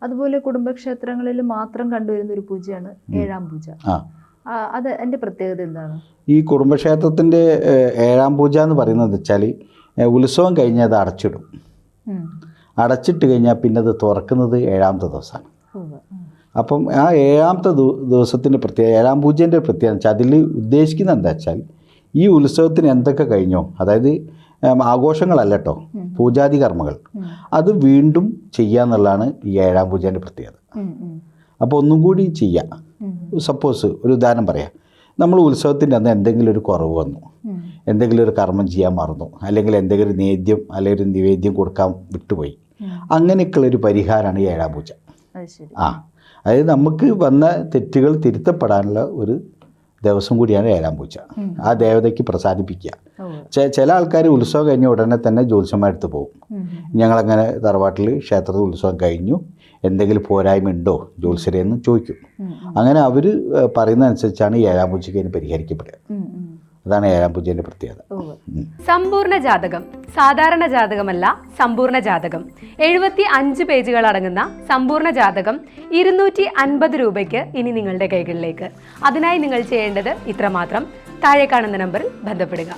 അതുപോലെ കുടുംബക്ഷേത്രങ്ങളിൽ മാത്രം കണ്ടുവരുന്ന ഒരു പൂജയാണ് ഏഴാം പൂജ. അത് എൻ്റെ പ്രത്യേകത എന്താണ്? ഈ കുടുംബക്ഷേത്രത്തിൻ്റെ ഏഴാം പൂജ എന്ന് പറയുന്നത് വെച്ചാൽ ഉത്സവം കഴിഞ്ഞാൽ അത് അടച്ചിടും. അടച്ചിട്ട് കഴിഞ്ഞാൽ പിന്നെ അത് തുറക്കുന്നത് ഏഴാമത്തെ ദിവസമാണ്. അപ്പം ആ ഏഴാമത്തെ ദിവസത്തിൻ്റെ പ്രത്യേകത, ഏഴാം പൂജേൻ്റെ പ്രത്യേകത വെച്ചാൽ അതിൽ ഉദ്ദേശിക്കുന്നത് എന്താ വെച്ചാൽ ഈ ഉത്സവത്തിന് എന്തൊക്കെ കഴിഞ്ഞോ, അതായത് ആഘോഷങ്ങളല്ല കേട്ടോ, പൂജാതി കർമ്മങ്ങൾ, അത് വീണ്ടും ചെയ്യുക എന്നുള്ളതാണ് ഈ ഏഴാം പൂജേൻ്റെ പ്രത്യേകത. അപ്പോൾ ഒന്നും കൂടി ചെയ്യാം. സപ്പോസ് ഒരു ഉദാഹരണം പറയാം, നമ്മൾ ഉത്സവത്തിൻ്റെ അന്ന് എന്തെങ്കിലും ഒരു കുറവ് വന്നു, എന്തെങ്കിലും ഒരു കർമ്മം ചെയ്യാൻ മറന്നു, അല്ലെങ്കിൽ എന്തെങ്കിലും ഒരു നേദ്യം അല്ലെങ്കിൽ ഒരു നിവേദ്യം കൊടുക്കാൻ വിട്ടുപോയി, അങ്ങനെയൊക്കെയുള്ളൊരു പരിഹാരമാണ് ഈ ഏഴാം പൂജ. അതായത് നമുക്ക് വന്ന തെറ്റുകൾ തിരുത്തപ്പെടാനുള്ള ഒരു ദിവസം കൂടിയാണ് ഏഴാം പൂജ. ആ ദേവതയ്ക്ക് പ്രസാദിപ്പിക്കുക. ചില ആൾക്കാർ ഉത്സവം കഴിഞ്ഞ ഉടനെ തന്നെ ജ്യോത്സ്യന്മാരെടുത്ത് പോകും. ഞങ്ങളങ്ങനെ തറവാട്ടിൽ ക്ഷേത്രത്തിൽ ഉത്സവം കഴിഞ്ഞു, എന്തെങ്കിലും പോരായ്മ ഉണ്ടോ ജ്യോത്സ്യരെന്ന് ചോദിക്കും. അങ്ങനെ അവർ പറയുന്നതനുസരിച്ചാണ് ഈ ഏഴാം പൂജയ്ക്ക് അതിന് പരിഹരിക്കപ്പെടുക. അതാണ് ഏഴാം പൂജേൻ്റെ പ്രത്യേകത. സമ്പൂർണ്ണ ജാതകം സാധാരണ ജാതകമല്ല, സമ്പൂർണ്ണ ജാതകം. 75 പേജുകൾ അടങ്ങുന്ന സമ്പൂർണ്ണ ജാതകം 250 രൂപയ്ക്ക് ഇനി നിങ്ങളുടെ കൈകളിലേക്ക്. അതിനായി നിങ്ങൾ ചെയ്യേണ്ടത് ഇത്രമാത്രം: താഴെ കാണുന്ന നമ്പറിൽ ബന്ധപ്പെടുക.